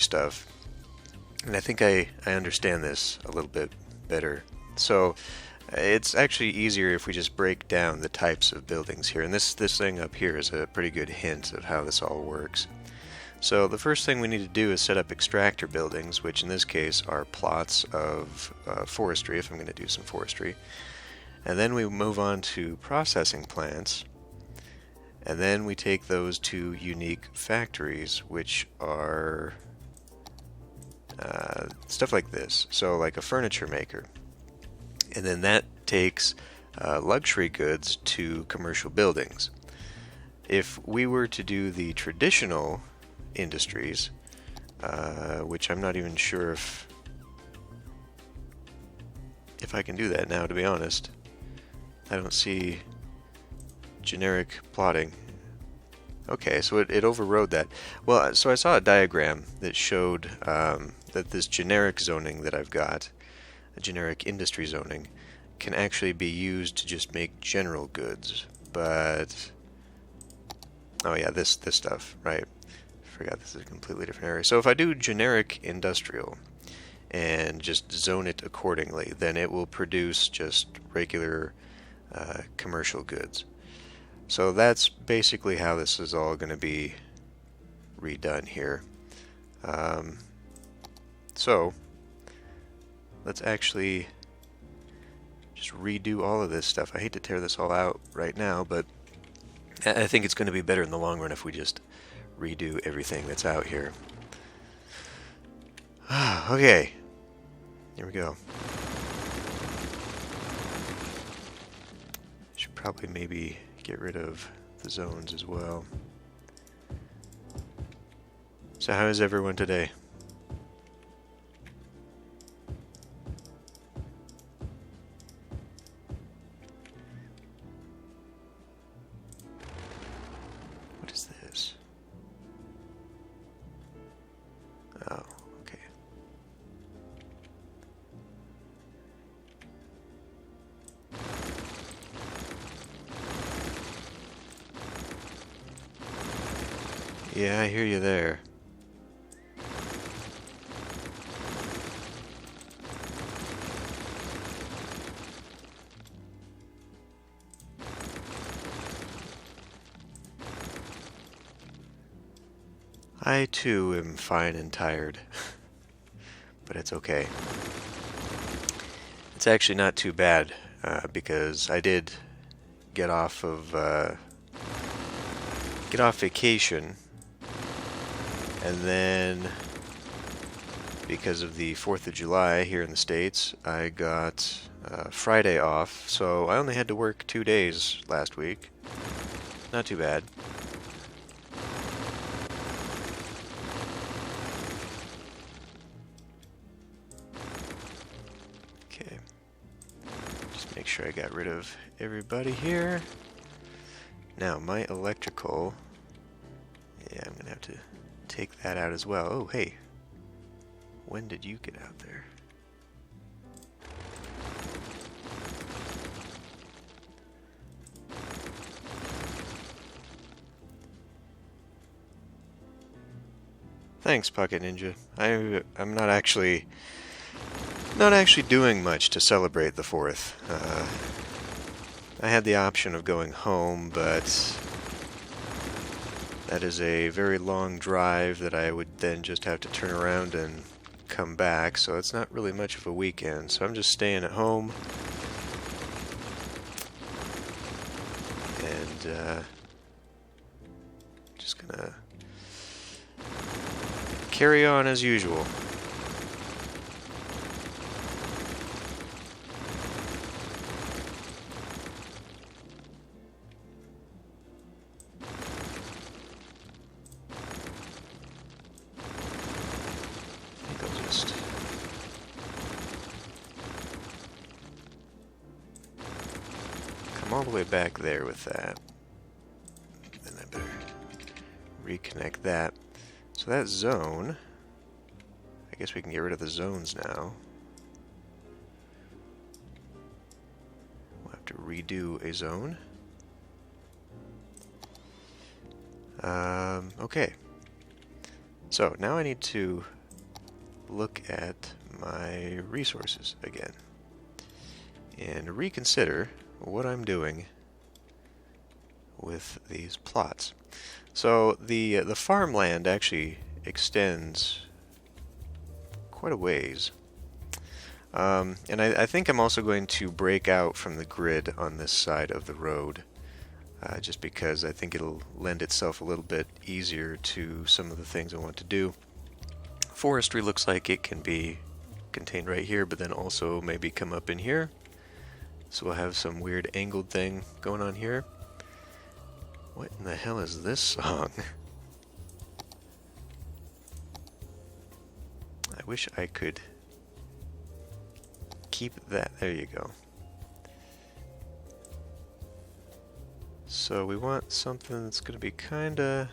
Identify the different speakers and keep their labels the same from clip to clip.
Speaker 1: stuff, and I think I understand this a little bit better. So it's actually easier if we just break down the types of buildings here, and this thing up here is a pretty good hint of how this all works. So the first thing we need to do is set up extractor buildings, which in this case are plots of forestry, if I'm going to do some forestry. And then we move on to processing plants, and then we take those to unique factories, which are stuff like this. So like a furniture maker. And then that takes luxury goods to commercial buildings. If we were to do the traditional industries, which I'm not even sure if I can do that now, to be honest. I don't see generic plotting. Okay, so it overrode that. Well, so I saw a diagram that showed that this generic zoning that I've got, a generic industry zoning, can actually be used to just make general goods. But oh yeah, this stuff, right? Forgot this is a completely different area. So if I do generic industrial and just zone it accordingly, then it will produce just regular commercial goods. So that's basically how this is all going to be redone here. So let's actually just redo all of this stuff. I hate to tear this all out right now, but I think it's going to be better in the long run if we just redo everything that's out here. Okay, here we go. Should probably maybe get rid of the zones as well. So how is everyone today? What is this? Oh, okay. Yeah, I hear you there. I too am fine and tired, but it's okay. It's actually not too bad because I did get off vacation, and then because of the 4th of July here in the States, I got Friday off, so I only had to work 2 days last week. Not too bad. Okay. Just make sure I got rid of everybody here. Now, my electrical... Yeah, I'm gonna have to take that out as well. Oh, hey. When did you get out there? Thanks, Pocket Ninja. I'm not actually doing much to celebrate the 4th. I had the option of going home, but that is a very long drive that I would then just have to turn around and come back, so it's not really much of a weekend. So I'm just staying at home and just gonna carry on as usual. All the way back there with that. Then I better reconnect that. So that zone, I guess we can get rid of the zones now. We'll have to redo a zone. Okay. So now I need to look at my resources again and reconsider what I'm doing with these plots. So the farmland actually extends quite a ways. And I think I'm also going to break out from the grid on this side of the road, just because I think it'll lend itself a little bit easier to some of the things I want to do. Forestry looks like it can be contained right here, but then also maybe come up in here. So we'll have some weird angled thing going on here. What in the hell is this song? I wish I could keep that. There you go. So we want something that's going to be kind of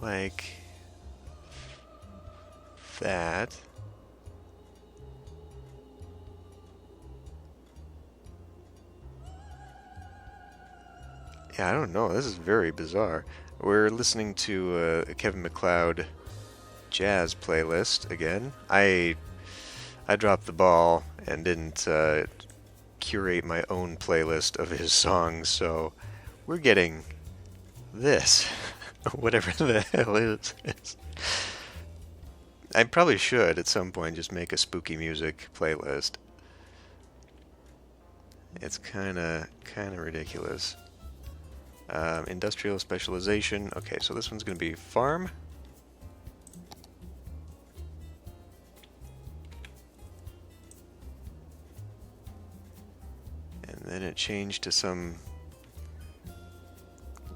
Speaker 1: like that. Yeah, I don't know. This is very bizarre. We're listening to a Kevin MacLeod jazz playlist again. I dropped the ball and didn't curate my own playlist of his songs, so we're getting this. Whatever the hell is this. I probably should at some point just make a spooky music playlist. It's kind of ridiculous. Industrial specialization. Okay, so this one's going to be farm. And then it changed to some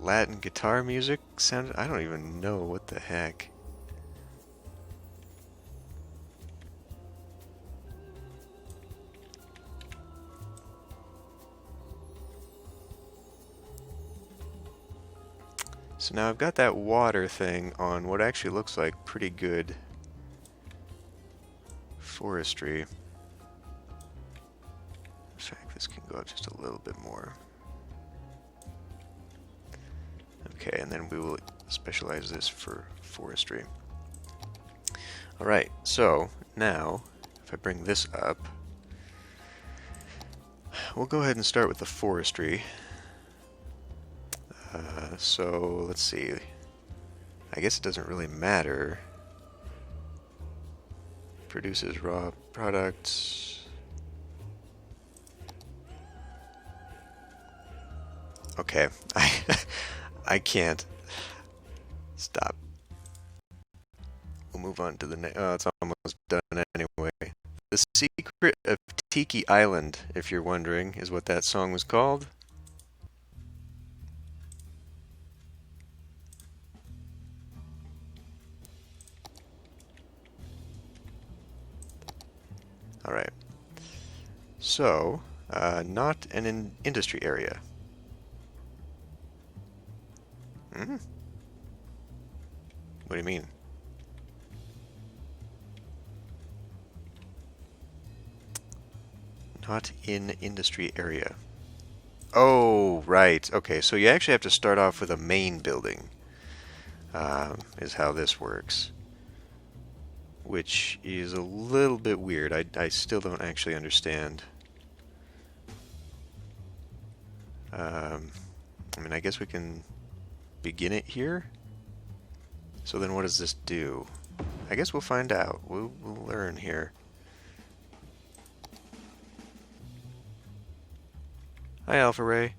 Speaker 1: Latin guitar music. Sounded, I don't even know what the heck. So now I've got that water thing on what actually looks like pretty good forestry. In fact, this can go up just a little bit more. Okay, and then we will specialize this for forestry. Alright, so now, if I bring this up, we'll go ahead and start with the forestry. So let's see. I guess it doesn't really matter. Produces raw products. Okay, I can't. Stop. We'll move on to the next. Oh, it's almost done anyway. The Secret of Tiki Island, if you're wondering, is what that song was called. Alright. So, not an industry area. Hmm? What do you mean? Not in industry area. Oh, right. Okay, so you actually have to start off with a main building, is how this works. Which is a little bit weird. I still don't actually understand. I mean, I guess we can begin it here. So then what does this do? I guess we'll find out. We'll learn here. Hi, Alpha Ray.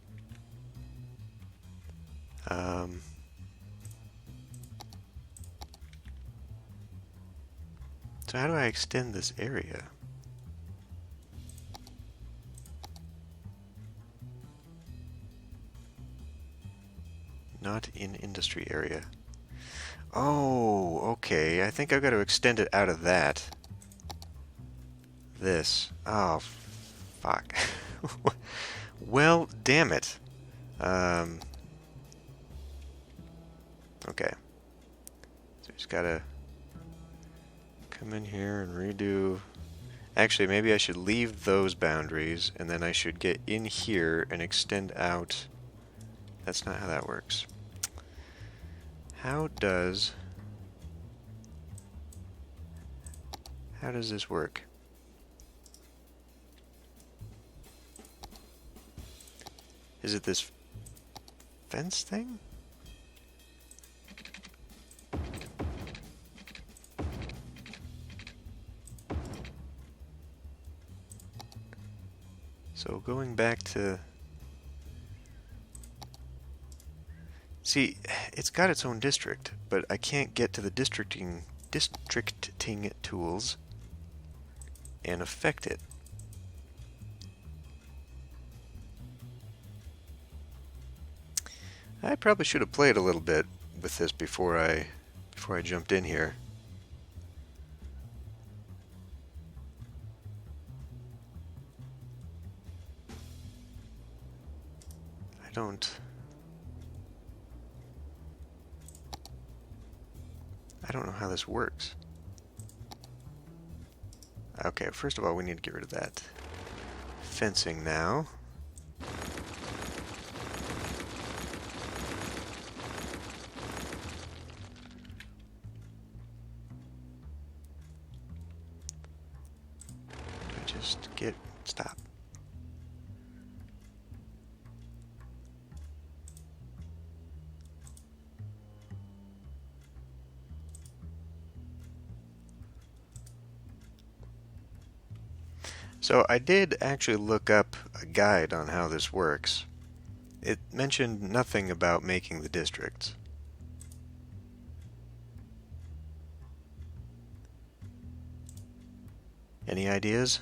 Speaker 1: So how do I extend this area? Not in industry area. Oh, okay. I think I've got to extend it out of that. This. Oh, fuck. Well, damn it. Okay. So just gotta come in here and redo. Actually, maybe I should leave those boundaries, and then I should get in here and extend out. That's not how that works. How does this work? Is it this fence thing? So going back to... See, it's got its own district, but I can't get to the districting tools and affect it. I probably should have played a little bit with this before I jumped in here. I don't know how this works. Okay, first of all, we need to get rid of that fencing now. Just stop. So I did actually look up a guide on how this works. It mentioned nothing about making the districts. Any ideas?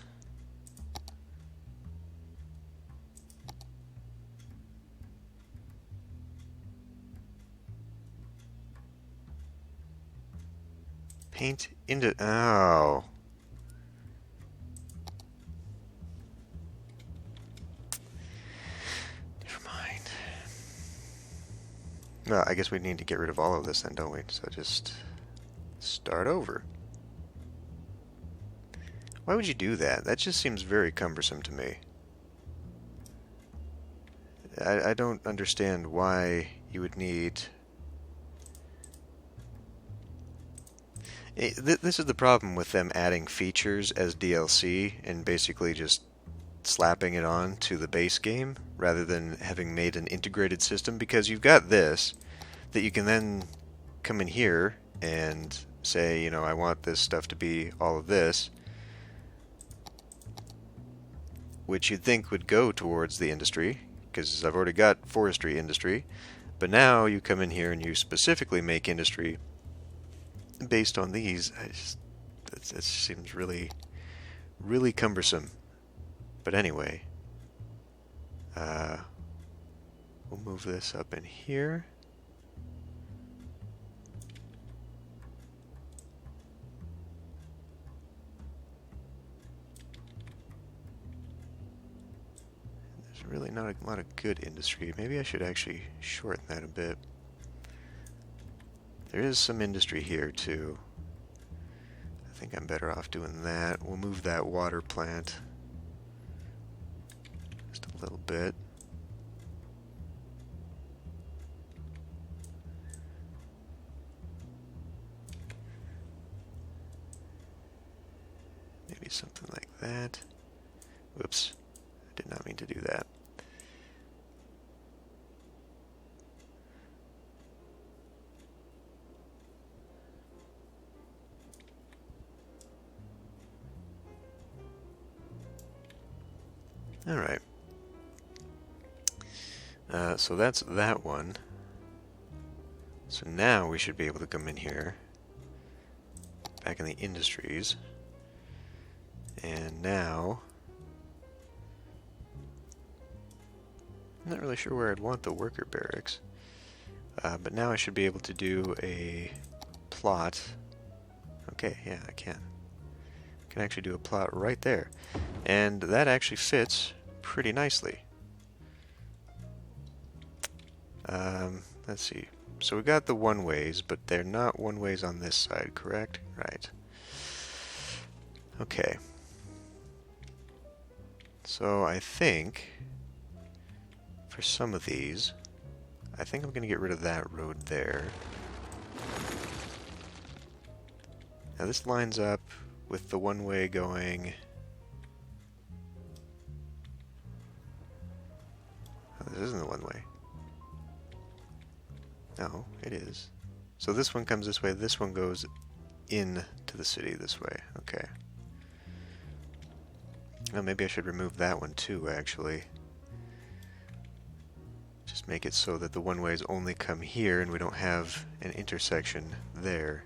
Speaker 1: Paint into... Oh. Never mind. Well, I guess we need to get rid of all of this then, don't we? So just start over. Why would you do that? That just seems very cumbersome to me. I don't understand why you would need... This is the problem with them adding features as DLC and basically just slapping it on to the base game rather than having made an integrated system, because you've got this that you can then come in here and say, you know, I want this stuff to be all of this, which you'd think would go towards the industry, because I've already got forestry industry, but now you come in here and you specifically make industry based on these. It seems really, really cumbersome. But anyway, we'll move this up in here. There's really not a lot of good industry. Maybe I should actually shorten that a bit. There is some industry here too. I think I'm better off doing that. We'll move that water plant just a little bit. Maybe something like that. Whoops, I did not mean to do that. Alright. So that's that one. So now we should be able to come in here, back in the industries, and now I'm not really sure where I'd want the worker barracks, but now I should be able to do a plot. Okay, yeah, I can actually do a plot right there, and that actually fits pretty nicely. Let's see. So we got the one-ways, but they're not one-ways on this side, correct? Right. Okay. So I think for some of these, I think I'm going to get rid of that road there. Now this lines up with the one-way going... Oh, this isn't the one-way. No, it is. So this one comes this way, this one goes in to the city this way. Okay. Well, maybe I should remove that one too, actually. Just make it so that the one-ways only come here and we don't have an intersection there.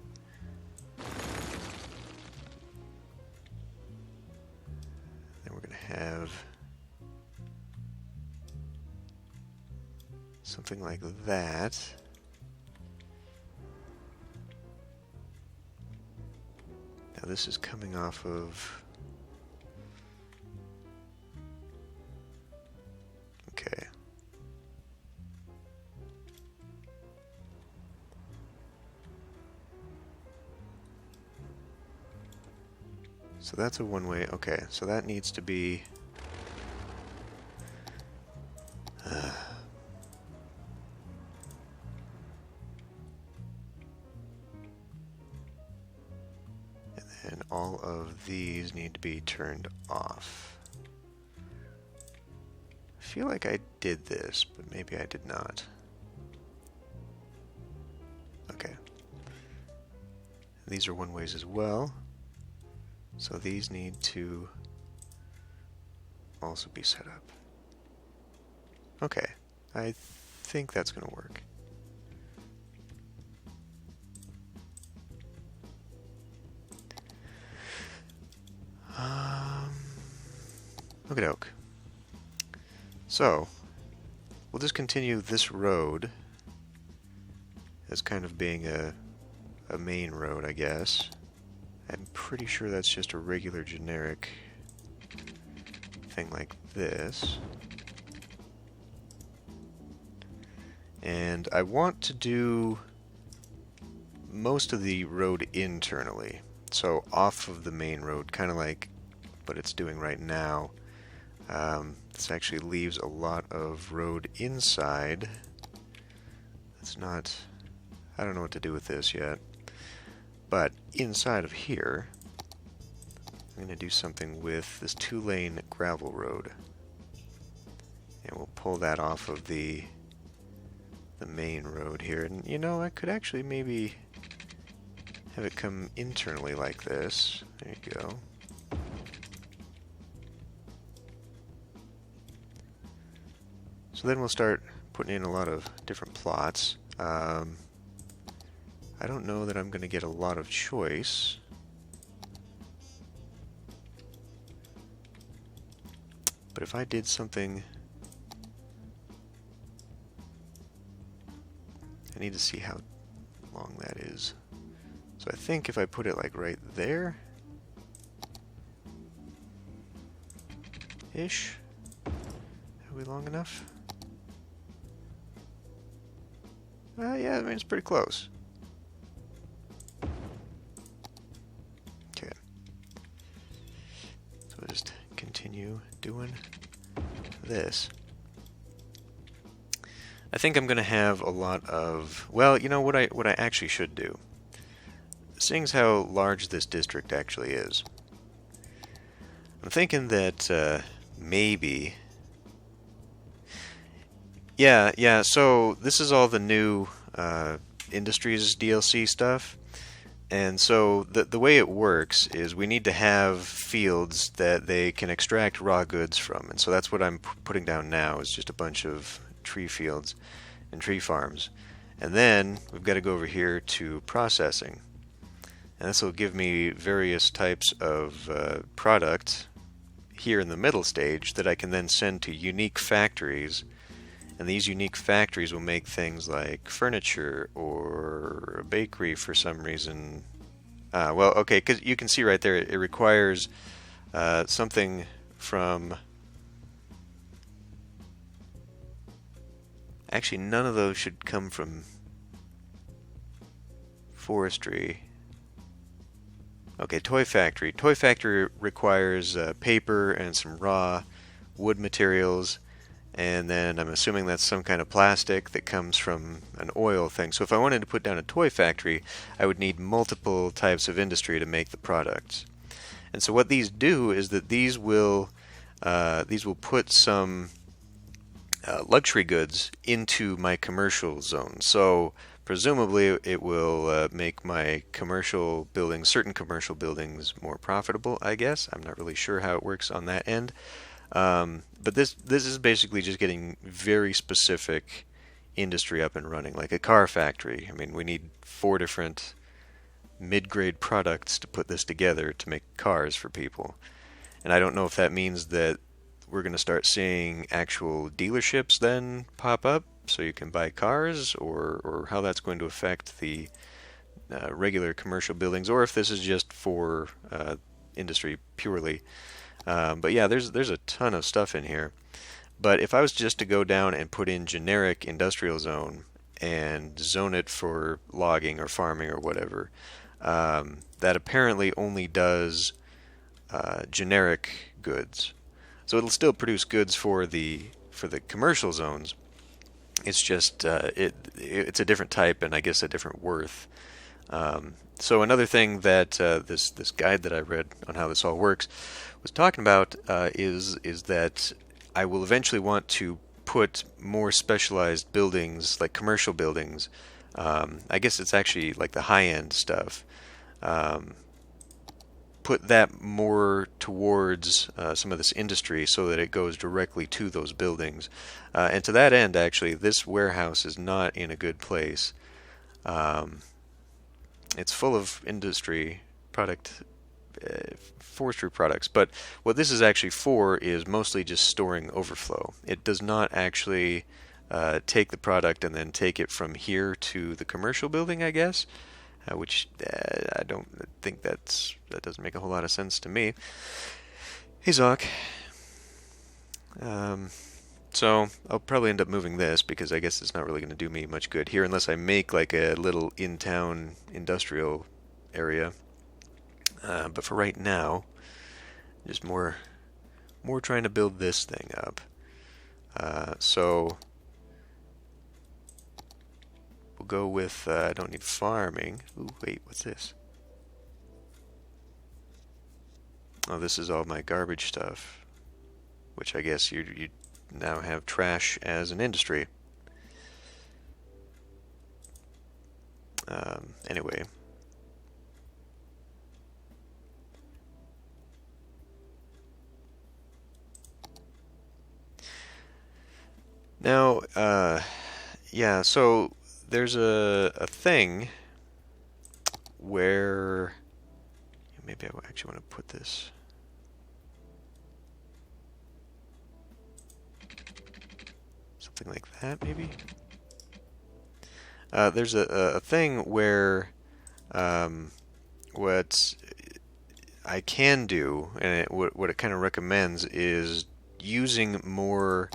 Speaker 1: Then we're going to have something like that. Now this is coming off of... Okay. So that's a one-way. Okay, so that needs to be... and all of these need to be turned off. I feel like I did this, but maybe I did not. Okay. These are one-ways as well. So these need to also be set up. Okay, I think that's going to work. Okie doke. So, we'll just continue this road as kind of being a main road, I guess. I'm pretty sure that's just a regular generic thing like this. And I want to do most of the road internally. So off of the main road, kind of like what it's doing right now. This actually leaves a lot of road inside. It's not... I don't know what to do with this yet. But inside of here, I'm going to do something with this 2-lane gravel road. And we'll pull that off of the main road here. And you know, I could actually maybe have it come internally like this. There you go. So then we'll start putting in a lot of different plots. I don't know that I'm going to get a lot of choice. But if I did something... I need to see how long that is. So I think if I put it like right there... ish. Are we long enough? Yeah, I mean, it's pretty close. Okay. So I'll just continue doing this. I think I'm going to have a lot of... Well, you know what I actually should do. Seeing as how large this district actually is, I'm thinking that maybe... Yeah, so this is all the new Industries DLC stuff. And so the way it works is we need to have fields that they can extract raw goods from. And so that's what I'm putting down now, is just a bunch of tree fields and tree farms. And then we've got to go over here to processing. And this will give me various types of product here in the middle stage that I can then send to unique factories. And these unique factories will make things like furniture or a bakery for some reason. Well, okay, because you can see right there it requires something from... Actually, none of those should come from Forestry. Okay, Toy Factory. Toy Factory requires paper and some raw wood materials. and then I'm assuming that's some kind of plastic that comes from an oil thing. So if I wanted to put down a toy factory, I would need multiple types of industry to make the products. And so what these do is that these will put some luxury goods into my commercial zone. So presumably it will make my commercial buildings, certain commercial buildings, more profitable, I guess. I'm not really sure how it works on that end. But this is basically just getting very specific industry up and running, like a car factory. I mean, we need 4 different mid-grade products to put this together to make cars for people. And I don't know if that means that we're going to start seeing actual dealerships then pop up so you can buy cars, or how that's going to affect the regular commercial buildings, or if this is just for industry purely. But yeah, there's a ton of stuff in here. But if I was just to go down and put in generic industrial zone and zone it for logging or farming or whatever, that apparently only does generic goods. So it'll still produce goods for the commercial zones. It's just it's a different type and I guess a different worth. So another thing that this guide that I read on how this all works was talking about is that I will eventually want to put more specialized buildings, like commercial buildings. I guess it's actually like the high-end stuff. Put that more towards some of this industry so that it goes directly to those buildings. And to that end, actually, this warehouse is not in a good place. It's full of industry product, forestry products, but what this is actually for is mostly just storing overflow. It does not actually take the product and then take it from here to the commercial building, I guess. Which I don't think that doesn't make a whole lot of sense to me. Hey, Zoc. So I'll probably end up moving this because I guess it's not really going to do me much good here unless I make like a little in-town industrial area. But for right now, just more trying to build this thing up. So we'll go with, I don't need farming. Ooh, wait, what's this? Oh, this is all my garbage stuff, which I guess you now have trash as an industry. Anyway. Now, yeah, so there's a thing where maybe I actually want to put this. Something like that, maybe. There's a thing where what I can do, and what it kind of recommends is using more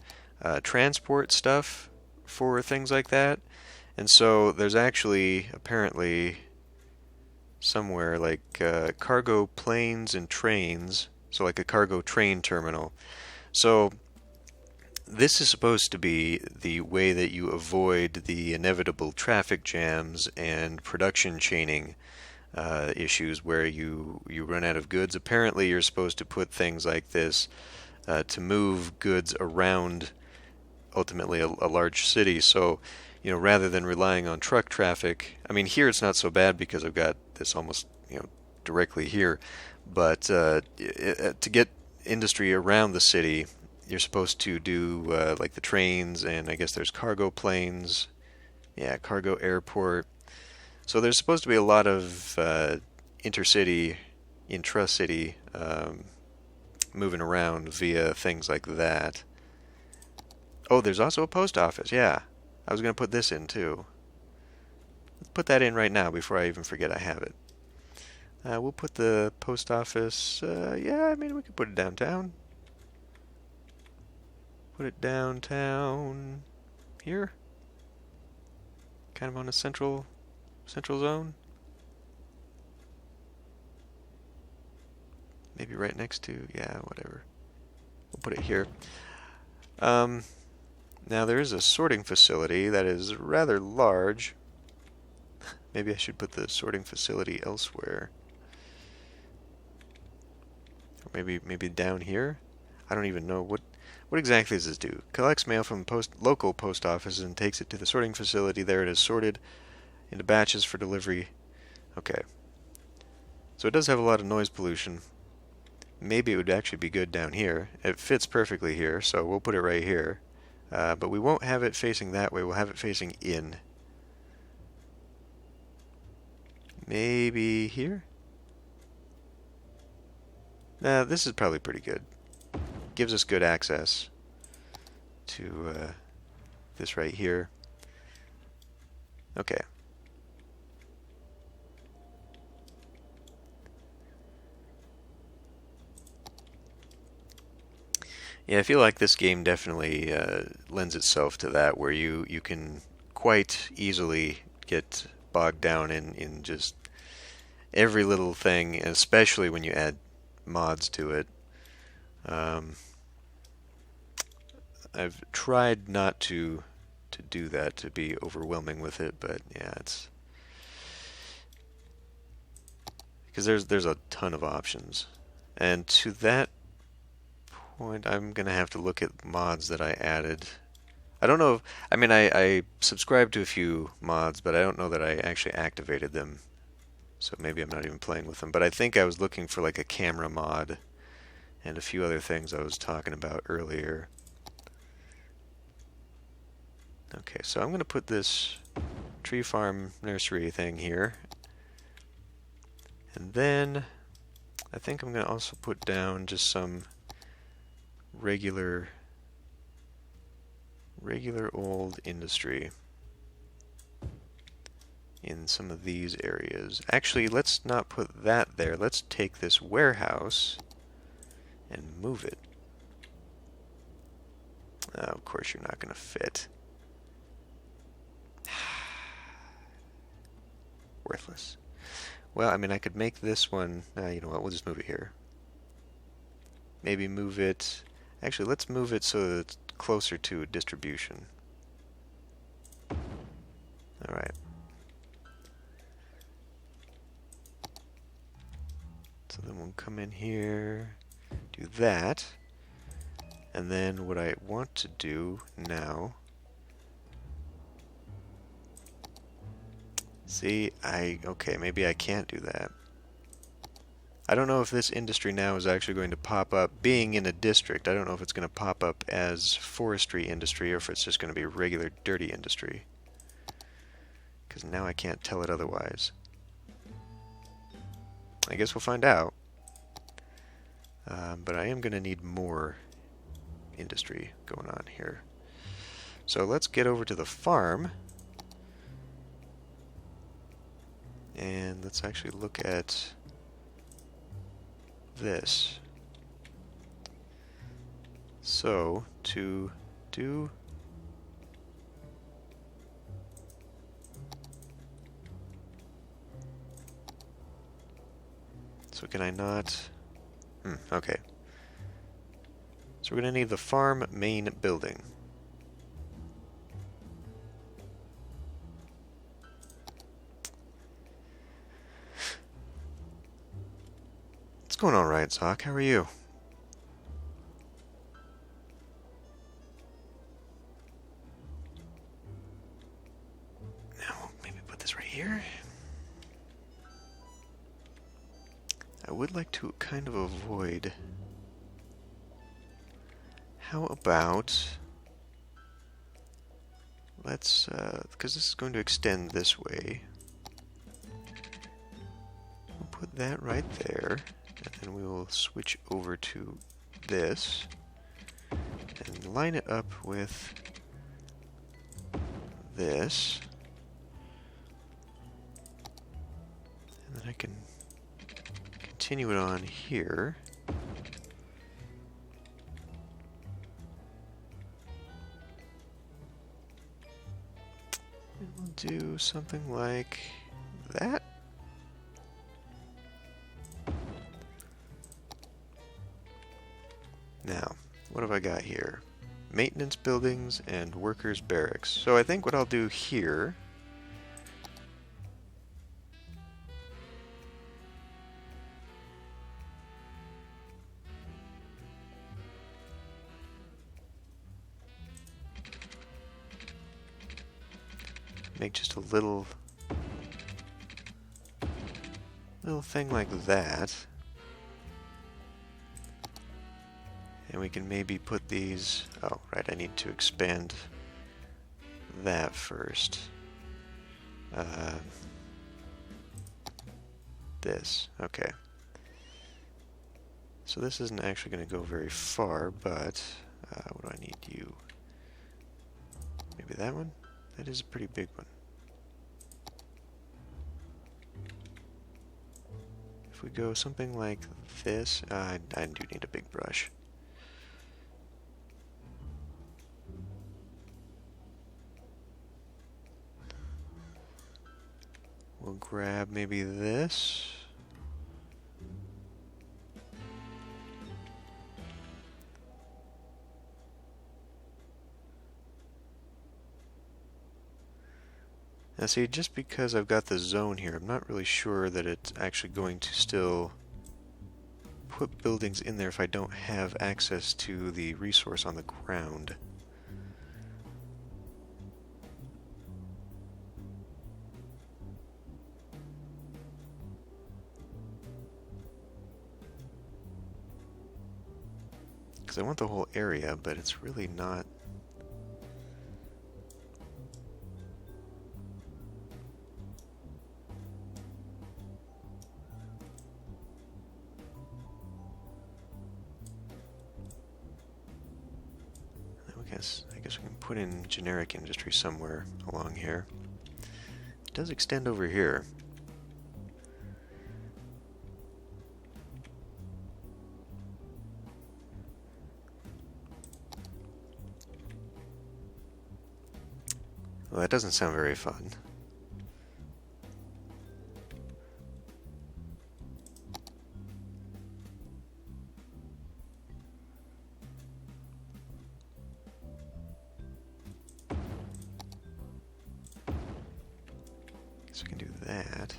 Speaker 1: transport stuff for things like that. And so there's actually apparently somewhere like cargo planes and trains, so like a cargo train terminal. So this is supposed to be the way that you avoid the inevitable traffic jams and production chaining issues where you run out of goods. Apparently you're supposed to put things like this to move goods around ultimately a large city. So, rather than relying on truck traffic, I mean, here it's not so bad because I've got this almost, directly here. But to get industry around the city, you're supposed to do like the trains, and I guess there's cargo planes. Yeah, cargo airport. So there's supposed to be a lot of intercity, intra-city moving around via things like that. Oh, there's also a post office. Yeah, I was going to put this in too. Let's put that in right now before I even forget I have it. We'll put the post office. Yeah, I mean we could put it downtown. Put it downtown here. Kind of on a central zone. Maybe right next to, yeah, whatever. We'll put it here. Now there is a sorting facility that is rather large. Maybe I should put the sorting facility elsewhere. Or maybe down here? I don't even know. What exactly does this do? Collects mail from local post office and takes it to the sorting facility. There it is sorted into batches for delivery. Okay. So it does have a lot of noise pollution. Maybe it would actually be good down here. It fits perfectly here, so we'll put it right here. But we won't have it facing that way. We'll have it facing in. Maybe here? Nah, this is probably pretty good. Gives us good access to this right here. Okay. Yeah, I feel like this game definitely lends itself to that, where you can quite easily get bogged down in just every little thing, especially when you add mods to it. I've tried not to do that, to be overwhelming with it, but yeah, it's because there's a ton of options, and to that point, I'm gonna have to look at mods that I added. I don't know if, I mean, I subscribed to a few mods, but I don't know that I actually activated them, so maybe I'm not even playing with them. But I think I was looking for like a camera mod and a few other things I was talking about earlier. Okay, so I'm going to put this tree farm nursery thing here. And then I think I'm going to also put down just some regular old industry in some of these areas. Actually, let's not put that there. Let's take this warehouse and move it. Of course, you're not going to fit. Worthless. Well, I mean, I could make this one. You know what? We'll just move it here. Maybe move it. Actually, let's move it so that it's closer to distribution. Alright. So then we'll come in here, do that, and then what I want to do now, see, okay, maybe I can't do that. I don't know if this industry now is actually going to pop up, being in a district, I don't know if it's going to pop up as forestry industry or if it's just going to be regular dirty industry. Because now I can't tell it otherwise. I guess we'll find out. But I am going to need more industry going on here. So let's get over to the farm. And let's actually look at this. So, to do... So can I not... okay. So we're going to need the farm main building. What's going on, Riot Sock? How are you? Now, maybe put this right here. I would like to kind of avoid... How about... Let's, because this is going to extend this way. We'll put that right there, and then we will switch over to this, and line it up with this. And then I can continue it on here. And we'll do something like that. Now, what have I got here? maintenance buildings and workers' barracks. So I think what I'll do here make just a little thing like that. And we can maybe put these... Oh, right, I need to expand that first. This, okay. So this isn't actually going to go very far, but what do I need? You. Maybe that one? That is a pretty big one. If we go something like this, I do need a big brush. We'll grab maybe this. Now see, just because I've got the zone here, I'm not really sure that it's actually going to still put buildings in there if I don't have access to the resource on the ground. Because I want the whole area, but it's really not... I guess we can put in generic industry somewhere along here. It does extend over here. Well, that doesn't sound very fun. So we can do that.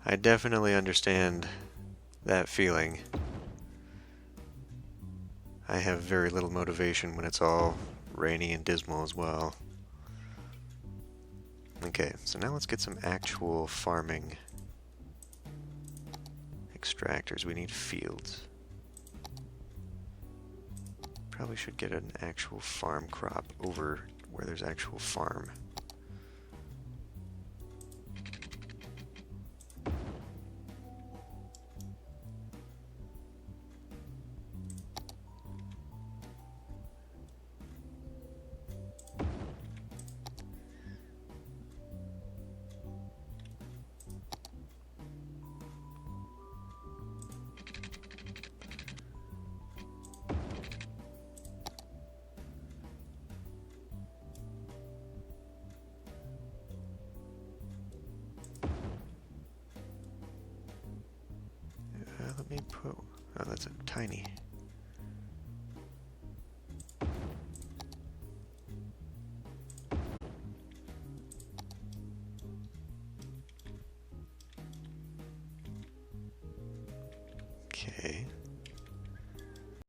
Speaker 1: I definitely understand that feeling. I have very little motivation when it's all rainy and dismal as well. Okay, so now let's get some actual farming extractors. We need fields. Probably should get an actual farm crop over where there's actual farm. Let me put... Oh, that's a tiny. Okay.